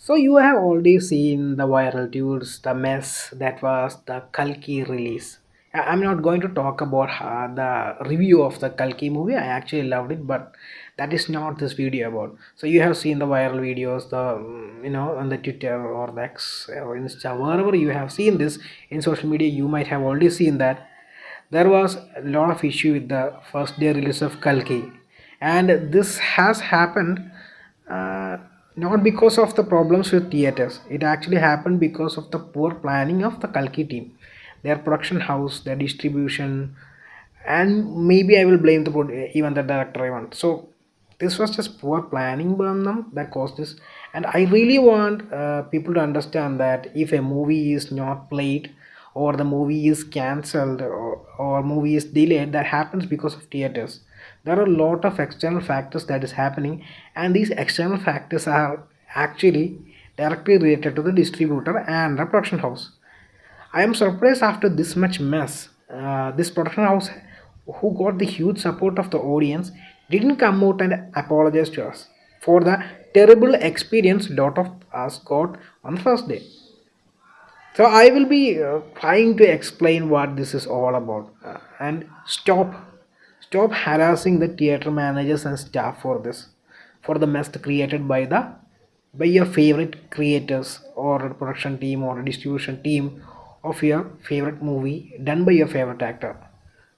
So you have already seen the viral tours, the mess that was the Kalki release. I'm not going to talk about the review of the Kalki movie. I actually loved it, but that is not this video about. So you have seen the viral videos, the on the Twitter or the X or Insta, wherever you have seen this in social media, you might have already seen that there was a lot of issue with the first day release of Kalki, and this has happened uh, not because of the problems with theaters. It actually happened because of the poor planning of the Kalki team, their production house, their distribution, and maybe I will blame the even the director even. So this was just poor planning by them that caused this, and I really want people to understand that if a movie is not played or the movie is cancelled or movie is delayed, that happens because of theaters. There are a lot of external factors that is happening, and these external factors are actually directly related to the distributor and the production house. I am surprised after this much mess. This production house, who got the huge support of the audience, didn't come out and apologize to us for the terrible experience lot of us got on the first day. So I will be trying to explain what this is all about, and stop harassing the theater managers and staff for this, for the mess created by your favorite creators or a production team or a distribution team of your favorite movie done by your favorite actor.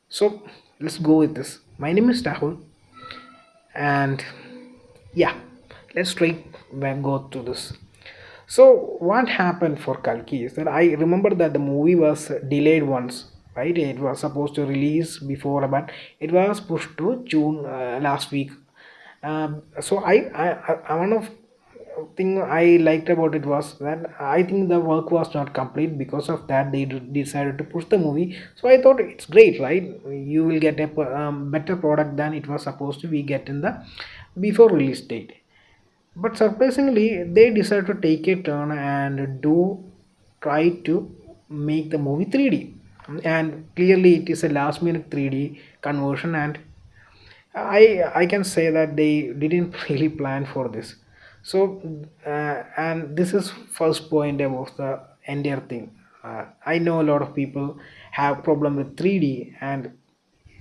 So let's go with this. My name is Rahul, and yeah, let's straight go to this. So what happened for Kalki is that I remember that the movie was delayed once, right? It was supposed to release before, but it was pushed to June last week. So one of thing I liked about it was that I think the work was not complete. Because of that, they decided to push the movie. So I thought it's great, right? You will get a better product than it was supposed to be get in the before release date. But surprisingly, they decided to take a turn and do try to make the movie 3D. And clearly, it is a last minute 3D conversion, and I can say that they didn't really plan for this. So, and this is first point about the entire thing. I know a lot of people have problem with 3D, and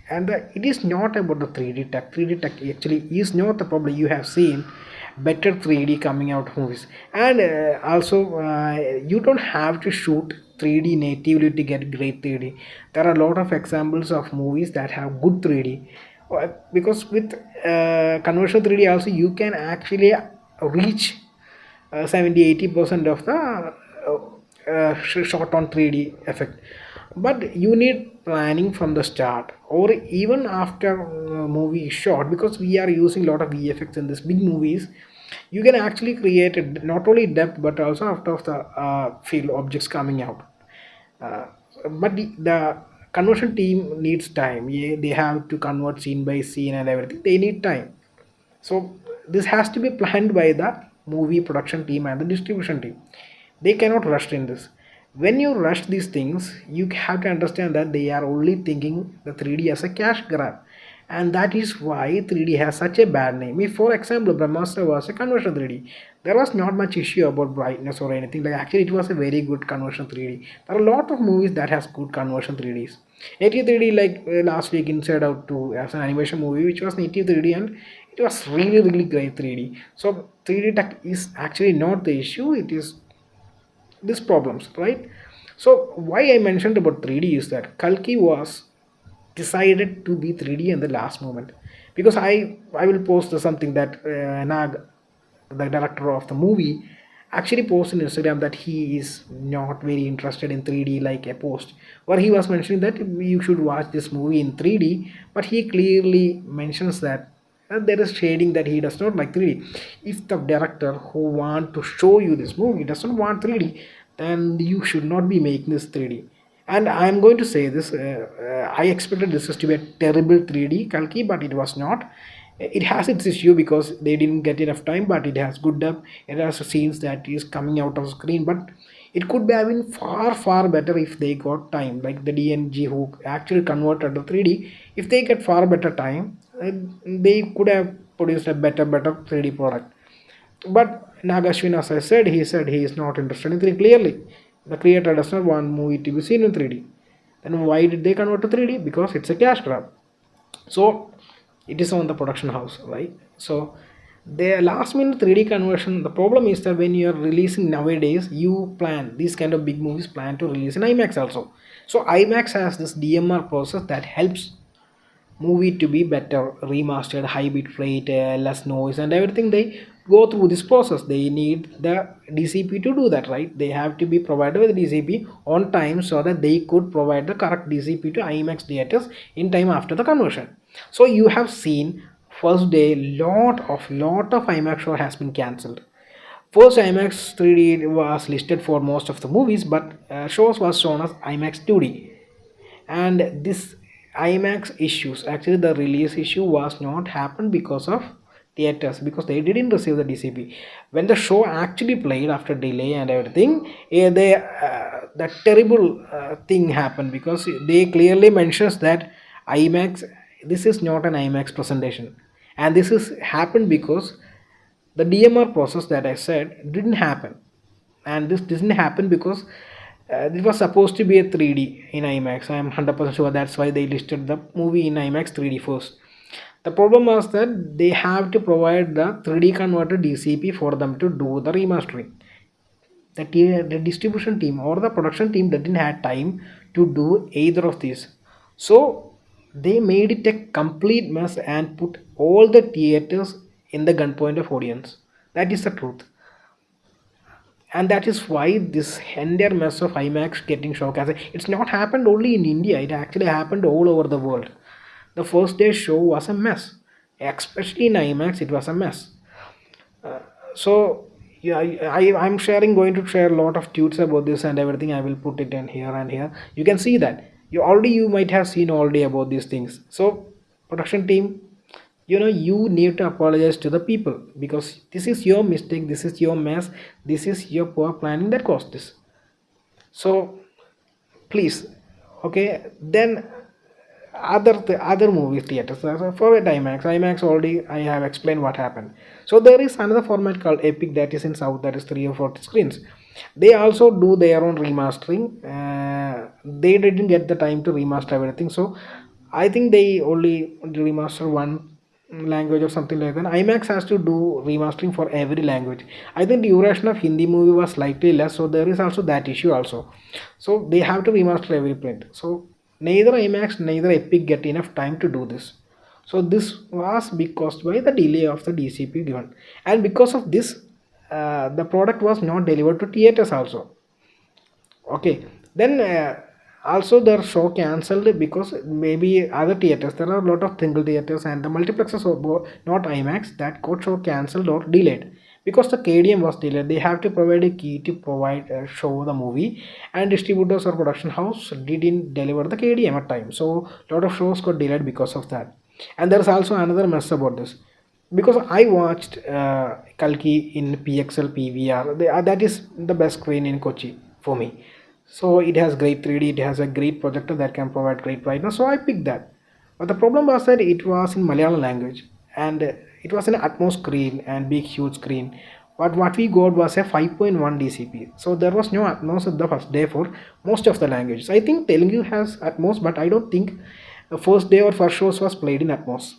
it is not about the 3D tech. 3D tech actually is not the problem. You have seen better 3D coming out movies, and also you don't have to shoot 3D natively to get great 3D. There are a lot of examples of movies that have good 3D. Because with conversion 3D also you can actually reach 70-80% of the shot on 3D effect, but you need planning from the start or even after movie shot, because we are using a lot of VFX in this big movies. You can actually create not only depth but also after of the field objects coming out. uh, but the conversion team needs time. Yeah, they have to convert scene by scene and everything. They need time. So this has to be planned by the movie production team and the distribution team. They cannot rush in this. When you rush these things, you have to understand that they are only thinking the 3D as a cash grab. And that is why 3D has such a bad name. If, for example, Brahmastra was a conversion 3D, there was not much issue about brightness or anything. Like actually, it was a very good conversion 3D. There are a lot of movies that has good conversion 3Ds. Native 3D, like last week, Inside Out 2 as an animation movie, which was native 3D, and it was really great 3D. So 3D tech is actually not the issue. It is these problems, right? So why I mentioned about 3D is that Kalki was decided to be 3D in the last moment, because I will post something that Nag, the director of the movie, actually posted on Instagram that he is not very interested in 3D, like a post where he was mentioning that you should watch this movie in 3D, but he clearly mentions that there is shading that he does not like 3D. If the director who want to show you this movie doesn't want 3D, then you should not be making this 3D. And I'm going to say this: I expected this to be a terrible 3D Kalki, but it was not. It has its issue because they didn't get enough time, but it has good depth. It has scenes that is coming out of screen, but it could have been far better if they got time, like the DNG who actually converted to 3D. If they get far better time, they could have produced a better 3D product. But Nagashwin, as I said he is not interested in 3D. Clearly, the creator does not want movie to be seen in 3D. Then why did they convert to 3D? Because it's a cash grab. So it is on the production house, right? So the last minute 3D conversion, the problem is that when you are releasing nowadays, you plan these kind of big movies plan to release in IMAX also. So IMAX has this DMR process that helps movie to be better, remastered, high bit rate, less noise, and everything. They go through this process. They need the DCP to do that, right? They have to be provided with DCP on time so that they could provide the correct DCP to IMAX theaters in time after the conversion. So you have seen first day lot of IMAX show has been cancelled. First IMAX 3D was listed for most of the movies, but shows was shown as IMAX 2D. And this IMAX issues, actually the release issue was not happened because of theaters, because they didn't receive the DCP. When the show actually played after delay and everything, the terrible thing happened, because they clearly mentions that IMAX, this is not an IMAX presentation, and this is happened because the DMR process that I said didn't happen. And this didn't happen because it was supposed to be a 3D in IMAX. I am 100% sure that's why they listed the movie in IMAX 3D first. The problem was that they have to provide the 3D converted DCP for them to do the remastering. The distribution team or the production team didn't have time to do either of these. So they made it a complete mess and put all the theaters in the gunpoint of audience. That is the truth. And that is why this entire mess of IMAX getting showcased. It's not happened only in India, it actually happened all over the world. The first day show was a mess, especially in IMAX, it was a mess. So yeah, I'm sharing, going to share a lot of tweets about this and everything. I will put it in here and here. You can see that you might have seen already about these things. So production team, you need to apologize to the people, because this is your mistake, this is your mess, this is your poor planning that caused this. So please, okay, then other movie theaters, for a IMAX already I have explained what happened. So there is another format called Epic that is in South, that is 3 or 4 screens. They also do their own remastering. They didn't get the time to remaster everything, so I think they only remaster one language or something like that. IMAX has to do remastering for every language. I think the duration of Hindi movie was slightly less, so there is also that issue also. So they have to remaster every print. So neither IMAX neither Epic get enough time to do this. So this was caused by the delay of the DCP given, and because of this, the product was not delivered to theaters also. Okay, then also the show cancelled because maybe other theaters, there are a lot of single theaters and the multiplexes of not IMAX, that got show cancelled or delayed because the KDM was delayed. They have to provide a key to provide show the movie, and distributors or production house didn't deliver the KDM at time, so a lot of shows got delayed because of that. And there is also another mess about this, because I watched Kalki in PXL PVR. That is the best screen in Kochi for me. So it has great 3D, it has a great projector that can provide great brightness. So I picked that. But the problem was that it was in Malayalam language, and it was an Atmos screen and big huge screen. But what we got was a 5.1 DCP. So there was no Atmos at the first day for most of the languages. I think Telugu has Atmos, but I don't think the first day or first shows was played in Atmos.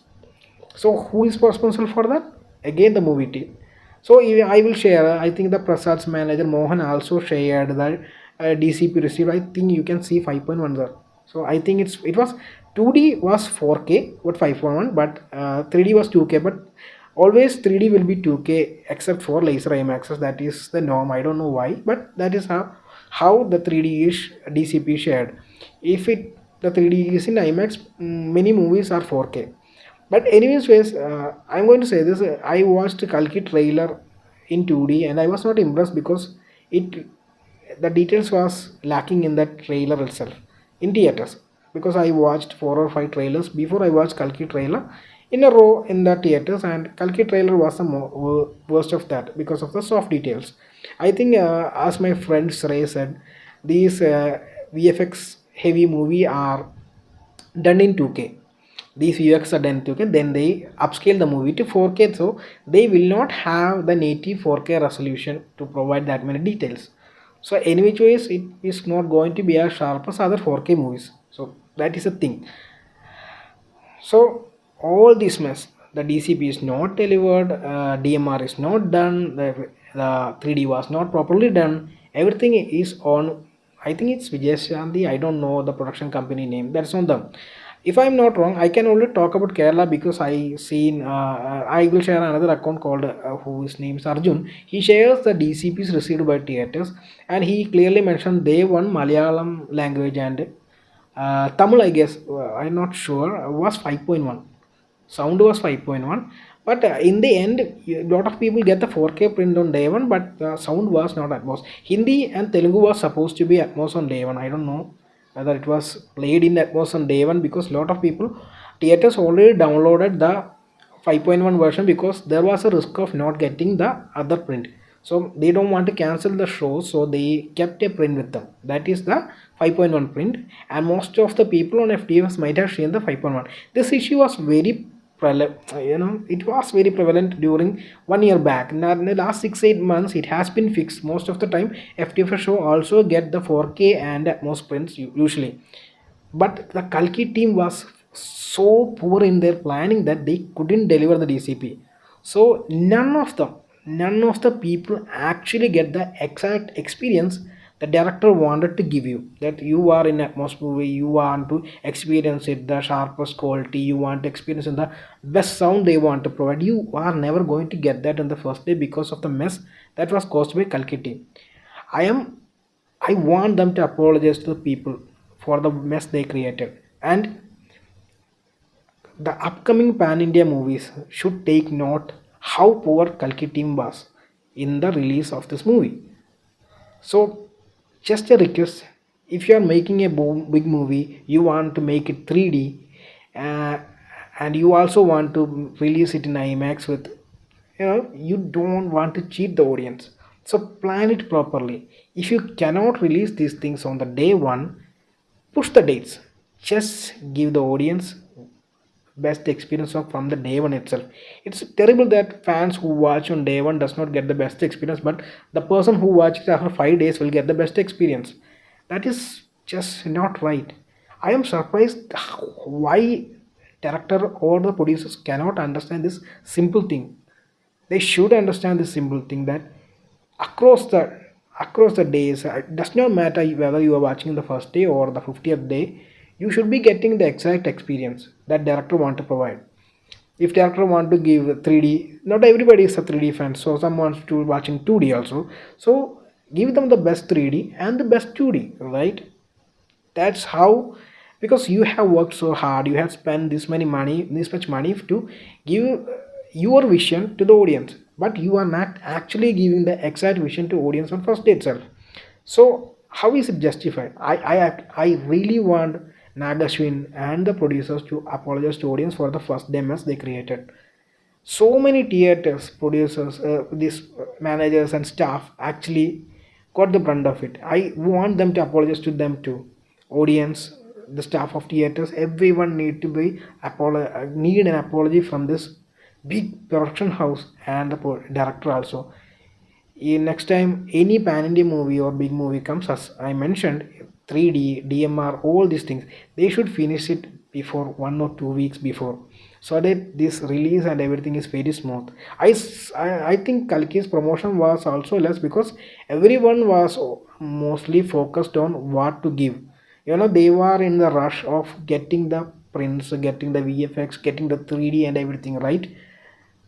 So who is responsible for that? Again, the movie team. So I will share. I think the Prasad's manager Mohan also shared that DCP received. I think you can see 5.1 there. So I think it was 2D was 4K, what 5.1, but 3D was 2K. But always 3D will be 2K except for laser IMAXs. That is the norm. I don't know why, but that is how the 3D is DCP shared. If the 3D is in IMAX, many movies are 4K. But anyways, I'm going to say this. I watched Kalki trailer in 2D and I was not impressed because it the details was lacking in that trailer itself in theaters. Because I watched 4 or 5 trailers before I watched Kalki trailer in a row in the theaters, and Kalki trailer was the worst of that because of the soft details. I think, as my friend Ray said, these VFX heavy movie are done in 2K. these UX are done to, okay, then they upscale the movie to 4K, so they will not have the native 4K resolution to provide that many details. So any which ways it is not going to be as sharp as other 4K movies. So that is a thing. So all this mess, the DCP is not delivered, DMR is not done, the 3D was not properly done. Everything is on. I think it's Vijay Shanti. I don't know the production company name. That's on them. If I'm not wrong, I can only talk about Kerala because I seen. I will share another account called whose name is Arjun. He shares the DCPs received by theaters, and he clearly mentioned they won Malayalam language and Tamil, I guess, I'm not sure, was 5.1. Sound was 5.1. But in the end, a lot of people get the 4K print on day one, but the sound was not Atmos. Hindi and Telugu was supposed to be Atmos on day one. I don't know whether it was played in Atmos on day one because a lot of people, theaters already downloaded the 5.1 version because there was a risk of not getting the other print, so they don't want to cancel the show, so they kept a print with them, that is the 5.1 print. And most of the people on FDFs might have seen the 5.1. This issue was very it was very prevalent during 1 year back. Now in the last 6-8 months it has been fixed. Most of the time FDF show also get the 4K and Atmos prints usually, but the Kalki team was so poor in their planning that they couldn't deliver the DCP. So none of the people actually get the exact experience the director wanted to give you. That you are in Atmos movie, you want to experience it the sharpest quality, you want to experience in the best sound they want to provide. You are never going to get that in the first day because of the mess that was caused by Kalki team. I am I want them to apologize to the people for the mess they created. And the upcoming Pan India movies should take note how poor Kalki team was in the release of this movie. So, just a request, if you are making a big movie, you want to make it 3D, uh, and you also want to release it in IMAX with, you don't want to cheat the audience. So, plan it properly. If you cannot release these things on the day one, push the dates. Just give the audience best experience of from the day one itself. It's terrible that fans who watch on day one does not get the best experience, but the person who watches after 5 days will get the best experience. That is just not right. I am surprised why director or the producers cannot understand this simple thing. They should understand this simple thing that across the across the days, it does not matter whether you are watching the first day or the 50th day, you should be getting the exact experience that director want to provide. If director want to give 3D, not everybody is a 3D fan, so some wants to watching 2D also, so give them the best 3D and the best 2D, right? That's how, because you have worked so hard, you have spent this much money to give your vision to the audience, but you are not actually giving the exact vision to audience on first day itself. So how is it justified? I really want Nagashwin and the producers to apologize to audience for the first day mess they created. So many theaters, producers, these managers and staff actually got the brunt of it. I want them to apologize to them too. Audience, the staff of theaters, everyone need an apology from this big production house and the director also. Next time any pan India movie or big movie comes, as I mentioned, 3D, DMR, all these things, they should finish it before 1 or 2 weeks before, so that this release and everything is very smooth. I think Kalki's promotion was also less because everyone was mostly focused on what to give. They were in the rush of getting the prints, getting the VFX, getting the 3D and everything, right?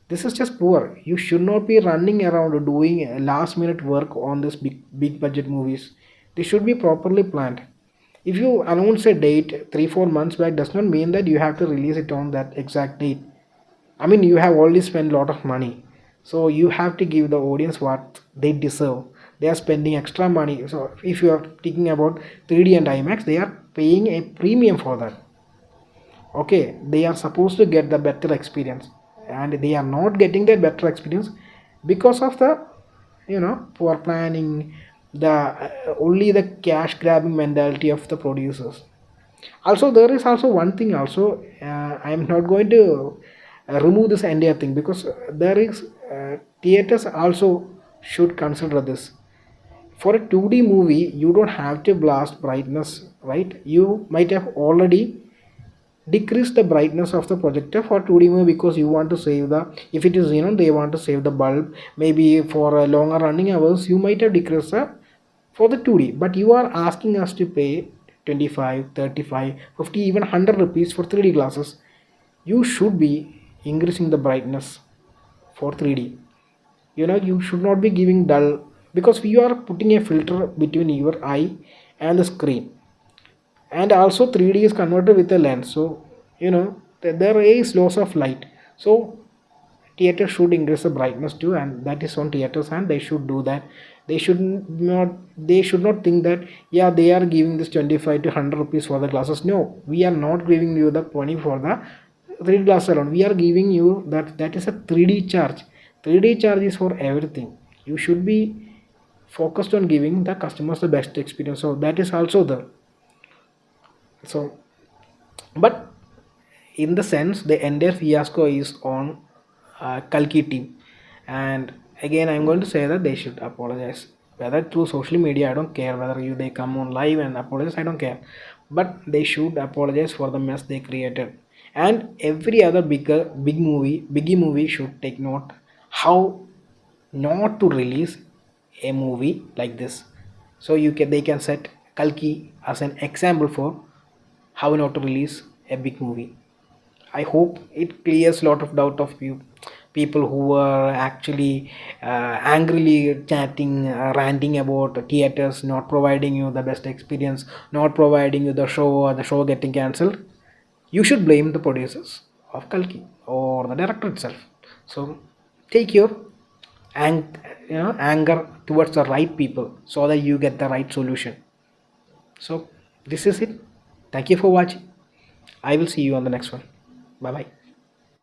This is just poor. You should not be running around doing last minute work on this big budget movies. They should be properly planned. If you announce a date 3 4 months back, does not mean that you have to release it on that exact date. I mean, you have already spent a lot of money, so you have to give the audience what they deserve. They are spending extra money. So if you are thinking about 3D and IMAX, they are paying a premium for that. Okay, they are supposed to get the better experience, and they are not getting that better experience because of the poor planning, the only the cash grabbing mentality of the producers. Also, there is also one thing also, I am not going to remove this entire thing, because there is theaters also should consider this. For a 2D movie you don't have to blast brightness, right? You might have already decrease the brightness of the projector for 2D movie, because you want to save the, if it is, they want to save the bulb, maybe for a longer running hours, you might have decreased the for the 2D. But you are asking us to pay 25, 35, 50, even 100 rupees for 3D glasses. You should be increasing the brightness for 3D. You should not be giving dull, because you are putting a filter between your eye and the screen. And also 3D is converted with a lens, so there is loss of light. So theater should increase the brightness too, and that is on theaters, and they should do that. They should not think that, yeah, they are giving this 25 to 100 rupees for the glasses. No, we are not giving you the money for the 3D glass alone. We are giving you that is a 3D charge. 3D charge is for everything. You should be focused on giving the customers the best experience, so that is also the. So, but in the sense, the entire fiasco is on Kalki team. And again, I'm going to say that they should apologize, whether through social media, I don't care, whether they come on live and apologize, I don't care, but they should apologize for the mess they created. And every other biggie movie should take note how not to release a movie like this. So they can set Kalki as an example for how not to release a big movie. I hope it clears a lot of doubt of you people who were actually angrily chatting, ranting about theaters not providing you the best experience, not providing you the show, or the show getting cancelled. You should blame the producers of Kalki or the director itself. So take your anger towards the right people, so that you get the right solution. So this is it. Thank you for watching. I will see you on the next one. Bye bye.